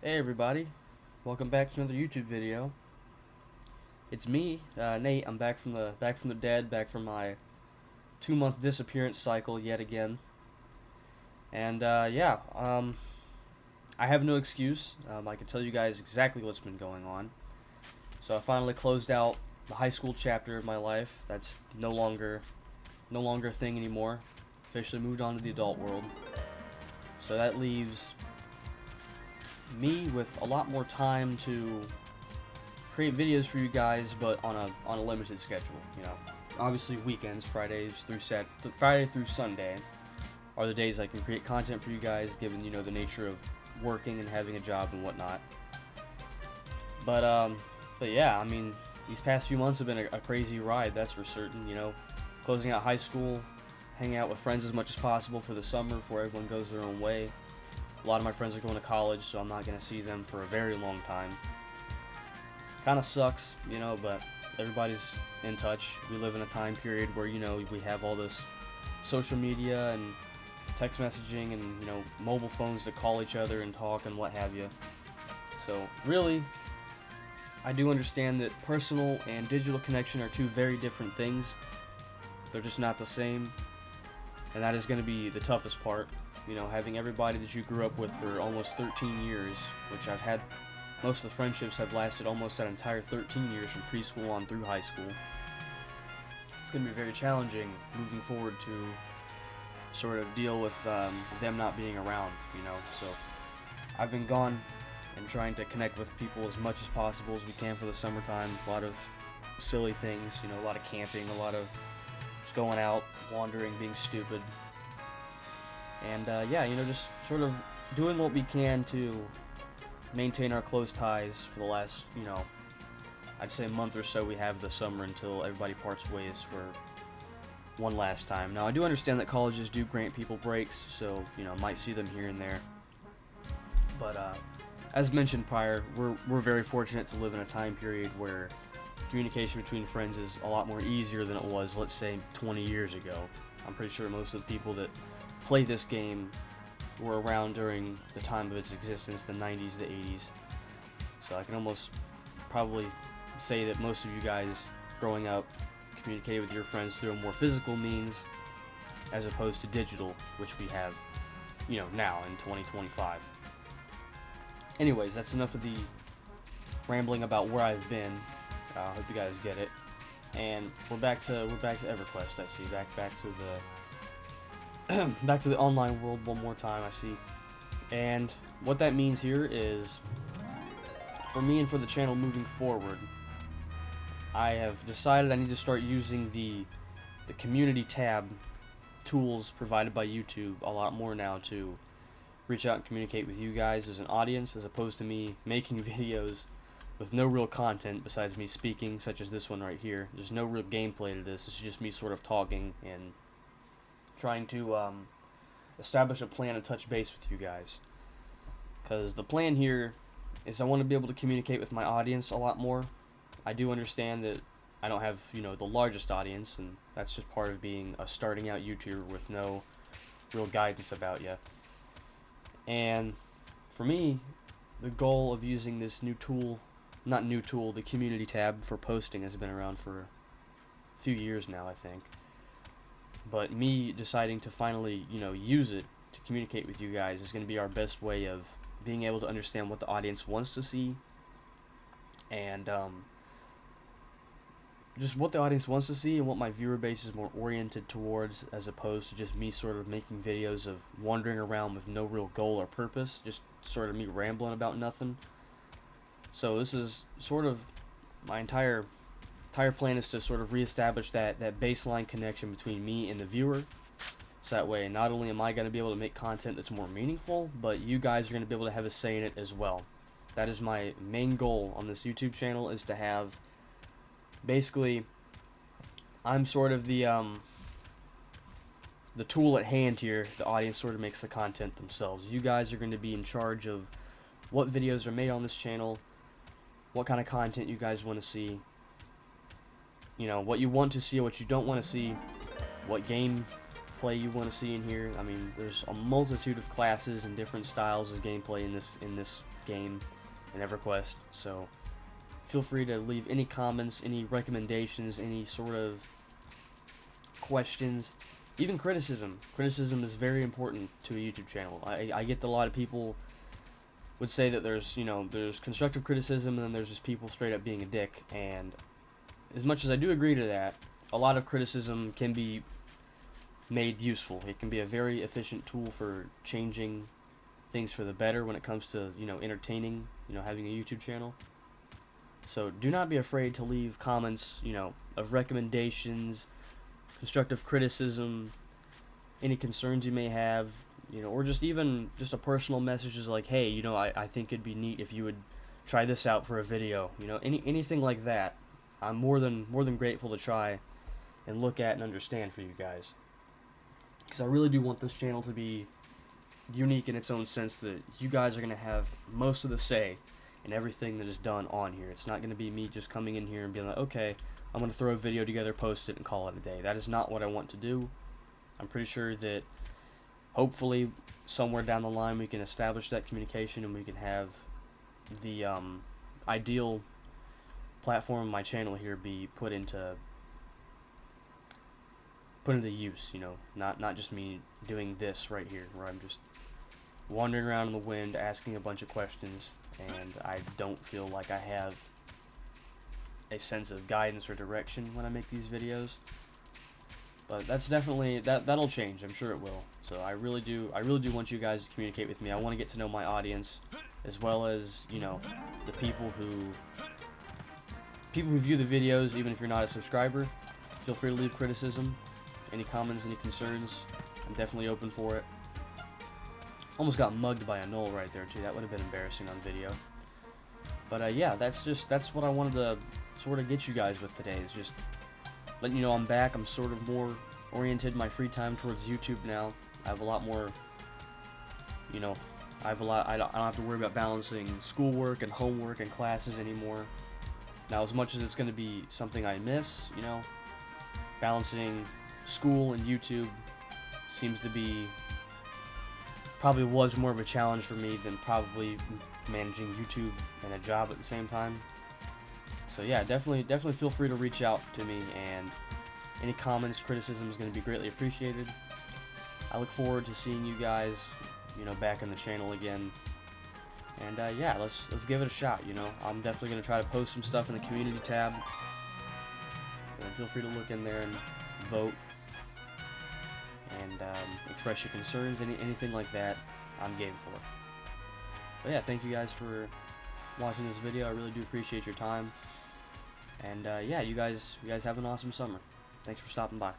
Hey everybody, welcome back to another YouTube video. It's me, Nate. I'm back from the dead, back from my 2-month disappearance cycle yet again. And I have no excuse. I can tell you guys exactly what's been going on. So I finally closed out the high school chapter of my life. That's no longer a thing anymore. Officially moved on to the adult world. So that leaves me with a lot more time to create videos for you guys, but on a limited schedule. Obviously weekends, Friday through Sunday, are the days I can create content for you guys, given the nature of working and having a job and whatnot. But yeah, I mean, these past few months have been a crazy ride, that's for certain. Closing out high school, hanging out with friends as much as possible for the summer before everyone goes their own way. A lot of my friends are going to college, so I'm not going to see them for a very long time. Kind of sucks, but everybody's in touch. We live in a time period where, we have all this social media and text messaging and, mobile phones to call each other and talk and what have you. So, really, I do understand that personal and digital connection are two very different things. They're just not the same. And that is going to be the toughest part. Having everybody that you grew up with for almost 13 years, which I've had. Most of the friendships have lasted almost that entire 13 years from preschool on through high school. It's going to be very challenging moving forward to sort of deal with them not being around, So I've been gone and trying to connect with people as much as possible as we can for the summertime. A lot of silly things, a lot of camping, a lot of just going out, wandering, being stupid. And just sort of doing what we can to maintain our close ties for the last, I'd say a month or so. We have the summer until everybody parts ways for one last time. Now, I do understand that colleges do grant people breaks, so, might see them here and there. But, as mentioned prior, we're very fortunate to live in a time period where communication between friends is a lot more easier than it was, let's say, 20 years ago. I'm pretty sure most of the people that play this game were around during the time of its existence, the 90s, the 80s. So I can almost probably say that most of you guys growing up communicated with your friends through a more physical means as opposed to digital, which we have, now in 2025. Anyways, that's enough of the rambling about where I've been. I hope you guys get it. And we're back to EverQuest, I see. Back to the back to the online world one more time, I see. And what that means here is, for me and for the channel moving forward, I have decided I need to start using the community tab tools provided by YouTube a lot more now to reach out and communicate with you guys as an audience, as opposed to me making videos with no real content besides me speaking, such as this one right here. There's no real gameplay to this. It's just me sort of talking and trying to establish a plan and touch base with you guys. Because the plan here is I want to be able to communicate with my audience a lot more. I do understand that I don't have, the largest audience, and that's just part of being a starting out YouTuber with no real guidance about you. And for me, the goal of using this the community tab for posting has been around for a few years now, I think. But me deciding to finally, use it to communicate with you guys is going to be our best way of being able to understand what the audience wants to see, and just what the audience wants to see and what my viewer base is more oriented towards, as opposed to just me sort of making videos of wandering around with no real goal or purpose, just sort of me rambling about nothing. So this is sort of my entire plan is to sort of reestablish that baseline connection between me and the viewer. So that way, not only am I going to be able to make content that's more meaningful, but you guys are going to be able to have a say in it as well. That is my main goal on this YouTube channel, is to have, basically, I'm sort of the tool at hand here. The audience sort of makes the content themselves. You guys are going to be in charge of what videos are made on this channel, what kind of content you guys want to see, what you want to see, what you don't want to see, what game play you want to see in here. I mean, there's a multitude of classes and different styles of gameplay in this game in EverQuest. So feel free to leave any comments, any recommendations, any sort of questions, even criticism. Criticism is very important to a YouTube channel. I get that a lot of people would say that there's, there's constructive criticism and then there's just people straight up being a dick, and as much as I do agree to that, a lot of criticism can be made useful. It can be a very efficient tool for changing things for the better when it comes to, entertaining, having a YouTube channel. So do not be afraid to leave comments, of recommendations, constructive criticism, any concerns you may have, or just even just a personal message is like, hey, I think it'd be neat if you would try this out for a video, anything like that. I'm more than grateful to try and look at and understand for you guys, because I really do want this channel to be unique in its own sense, that you guys are going to have most of the say in everything that is done on here. It's not going to be me just coming in here and being like, okay, I'm going to throw a video together, post it, and call it a day. That is not what I want to do. I'm pretty sure that hopefully somewhere down the line we can establish that communication and we can have the ideal platform of my channel here be put into use, not just me doing this right here where I'm just wandering around in the wind asking a bunch of questions and I don't feel like I have a sense of guidance or direction when I make these videos. But that's definitely, that'll change. I'm sure it will. So I really do want you guys to communicate with me. I want to get to know my audience, as well as, the people who view the videos. Even if you're not a subscriber, feel free to leave criticism, any comments, any concerns. I'm definitely open for it. Almost got mugged by a knoll right there too. That would have been embarrassing on video. But yeah, that's what I wanted to sort of get you guys with today, is just letting you know I'm back. I'm sort of more oriented my free time towards YouTube now. I have a lot more, I don't have to worry about balancing schoolwork and homework and classes anymore. Now, as much as it's going to be something I miss, balancing school and YouTube seems to be, probably was more of a challenge for me than probably managing YouTube and a job at the same time. So yeah, definitely feel free to reach out to me, and any comments, criticism is going to be greatly appreciated. I look forward to seeing you guys, back in the channel again. And yeah, let's give it a shot. I'm definitely going to try to post some stuff in the community tab. And feel free to look in there and vote and express your concerns, anything like that. I'm game for. But yeah, thank you guys for watching this video. I really do appreciate your time. And yeah, you guys have an awesome summer. Thanks for stopping by.